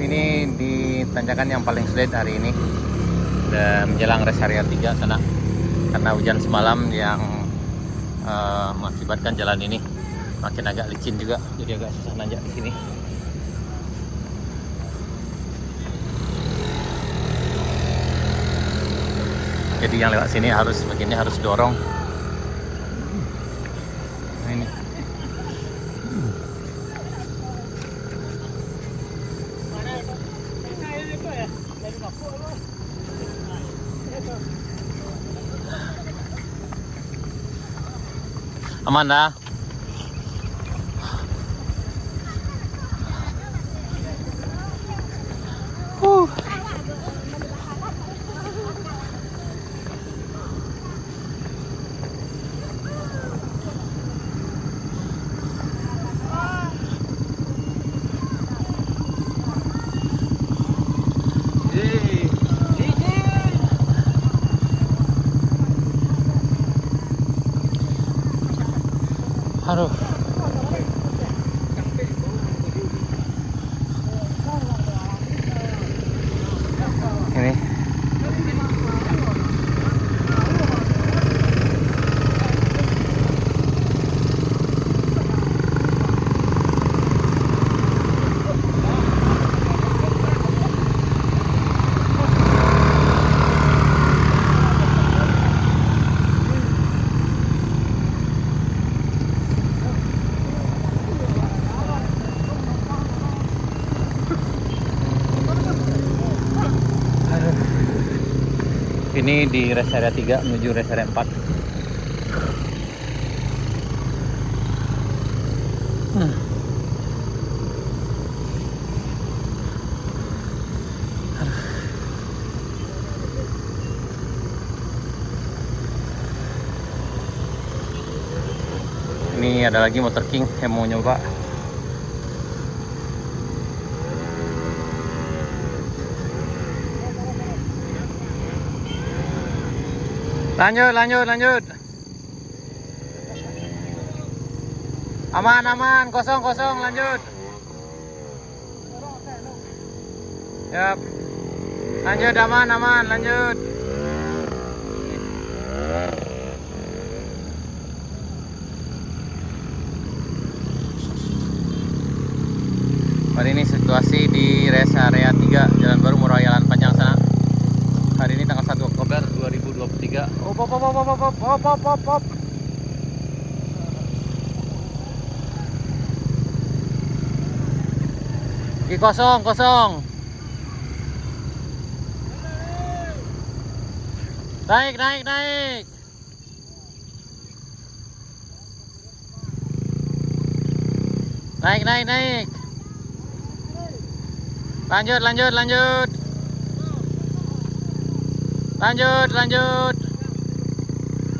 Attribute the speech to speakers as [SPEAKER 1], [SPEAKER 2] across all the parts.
[SPEAKER 1] Ini di tanjakan yang paling sulit hari ini dan menjelang rest area 3 sana, karena hujan semalam yang mengakibatkan jalan ini makin agak licin juga, jadi agak susah nanjak di sini. Jadi yang lewat sini harus begini, harus dorong. Nah, ini. Aman dah. Aduh. Ini. Ini di rest area 3 menuju rest area 4. Ini ada lagi Motor King yang mau nyoba. Lanjut. Aman, kosong, lanjut. Yap. Lanjut, aman, lanjut. Hari ini situasi di rest area 3 Jalan Baru Muraya Jalan Panjang sana. Hari ini tanggal 1 Oktober 2023. Op. Di kosong. Naik. Naik. Lanjut.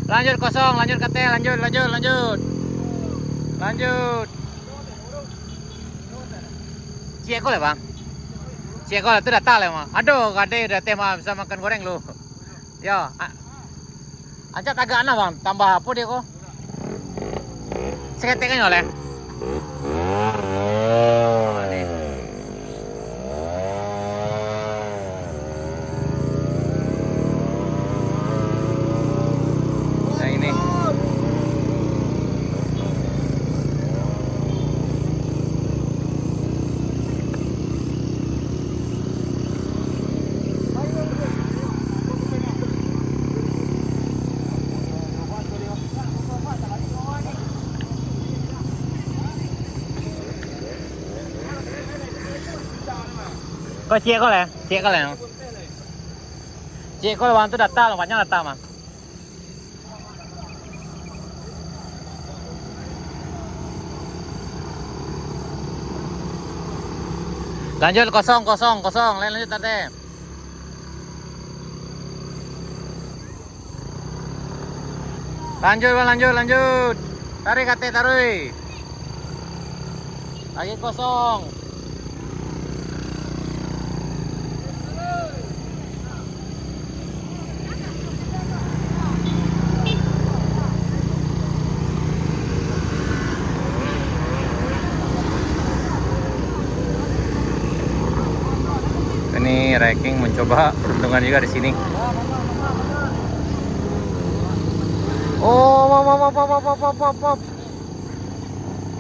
[SPEAKER 1] Lanjut kosong, lanjut kate, lanjut. Ceko lah bang. Ceko lah itu datang lah mah. Aduh, kade udah tema bisa makan goreng lu. Yo, ajak agak aneh bang. Tambah apa dia kok? Seketekan oleh. Kau cek kau lah. Cek kau lah, tu datang, banyak datang mah. Lanjut kosong, lanjut tadi. Lanjut. Tarik kate, tarik. Lagi kosong. Ini ranking mencoba peruntungan juga di sini. Oh, wop.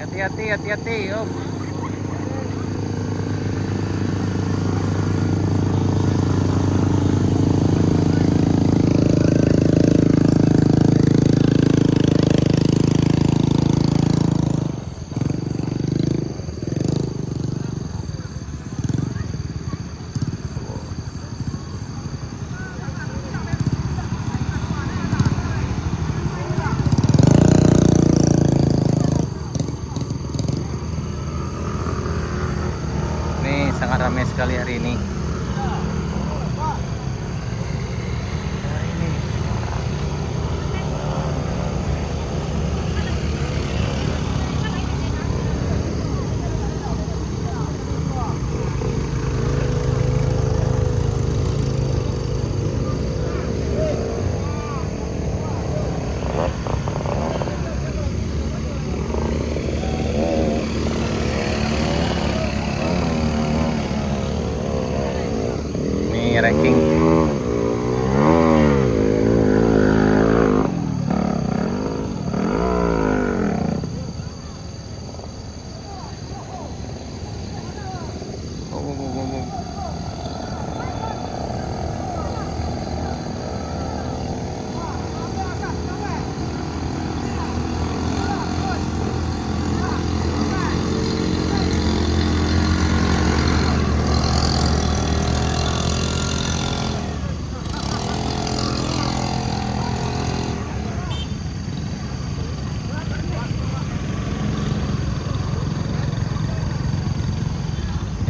[SPEAKER 1] Hati-hati. Oh. Sangat ramai sekali hari ini. Ini ranking.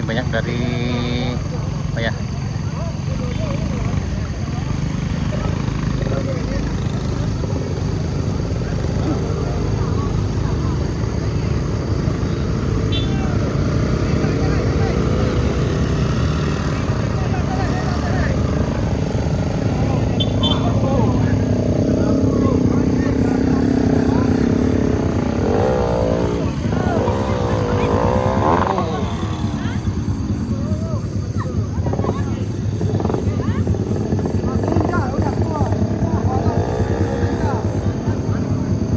[SPEAKER 1] Banyak dari apa ya,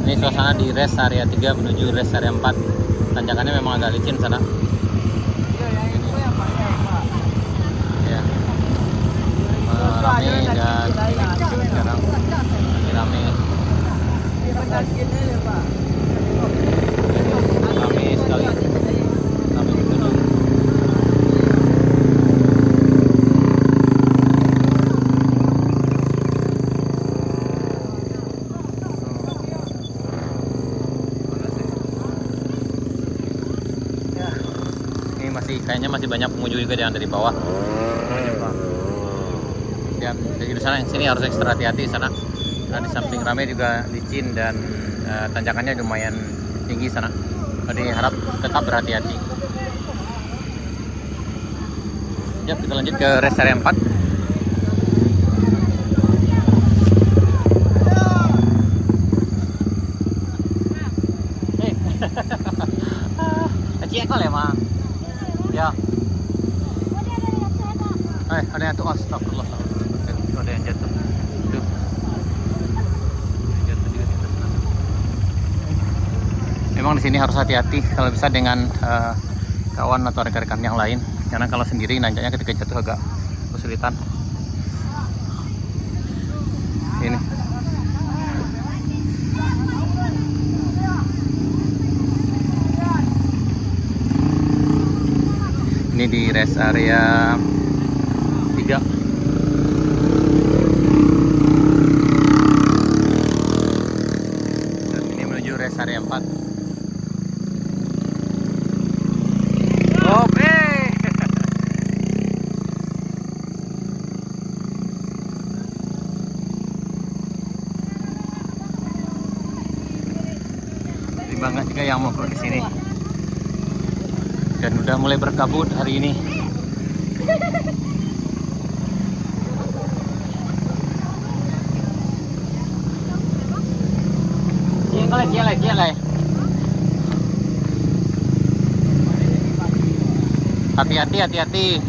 [SPEAKER 1] ini suasana di rest area 3 menuju rest area 4. Tanjakannya memang agak licin sana. Ya. Ramai dan sekarang lagi ramai. Ramai sekali. Ramai betul. Kayaknya masih banyak pengunjung juga yang dari bawah. Dan dari sana sini harus ekstra hati-hati sana. Nah, di samping ramai juga licin dan tanjakannya lumayan tinggi sana. Jadi harap tetap berhati-hati. Ya, kita lanjut ke rest area 4. Kecil kok emang. Ya. Ada yang tuh, astagfirullah. Ada yang jatuh. Tuh. Jatuh juga di atas sana. Memang di sini harus hati-hati kalau bisa dengan kawan atau rekan-rekan yang lain. Karena kalau sendiri nanjaknya ketika jatuh agak kesulitan. Ini. Ini di rest area 3. Dan ini menuju rest area 4. Oke. Banget juga yang mau di sini. Dan udah mulai berkabut hari ini. Jelek. Hati-hati.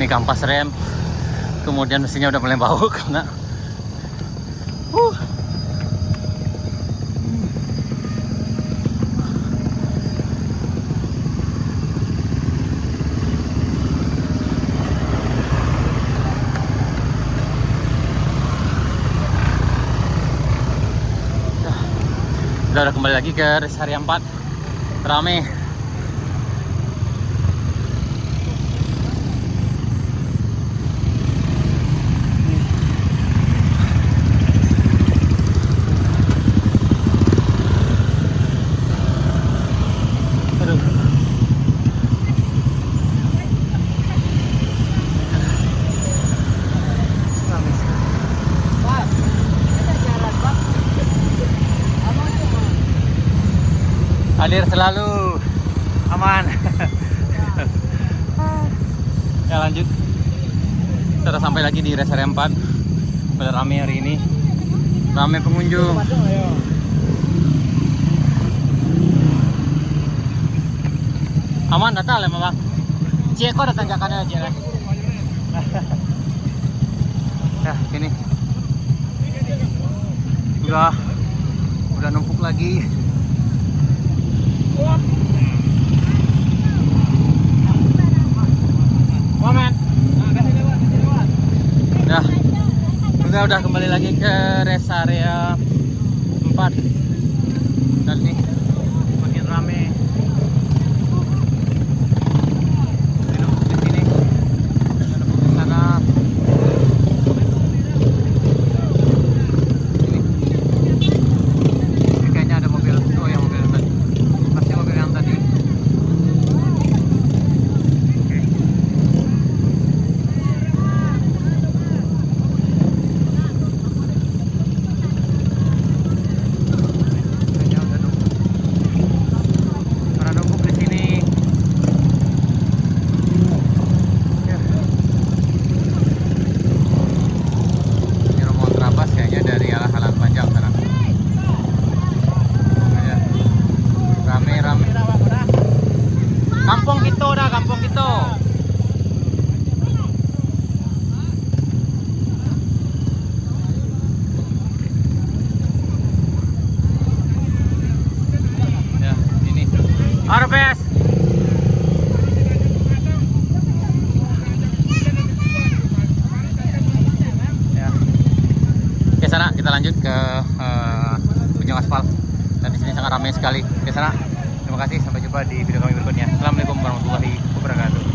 [SPEAKER 1] Ini kampas rem. Kemudian mesinnya udah mulai bau karena udah kembali lagi ke rest area 4. Rame. Aduh. Hadir selalu aman. Ya lanjut. Sudah sampai lagi di rest area 4. Pada rame hari ini. Rame pengunjung. Aman datang lah Mama. Cie kok datang jakannya aja. Ya, ini. Udah numpuk lagi. Udah kembali lagi ke rest area 4 dan nih makin rame. Di sini di sana. Ini kayaknya ada mobil. Oh ya, mobil tadi. Pasti mobil yang tadi. Kampung gitu dah, kampung gitu. Ya, ini. Arbes. Ya. Oke, sana kita lanjut ke ujung aspal. Dan di sini sangat ramai sekali. Oke, sana. Terima kasih, sampai jumpa di video kami berikutnya. Assalamualaikum warahmatullahi wabarakatuh.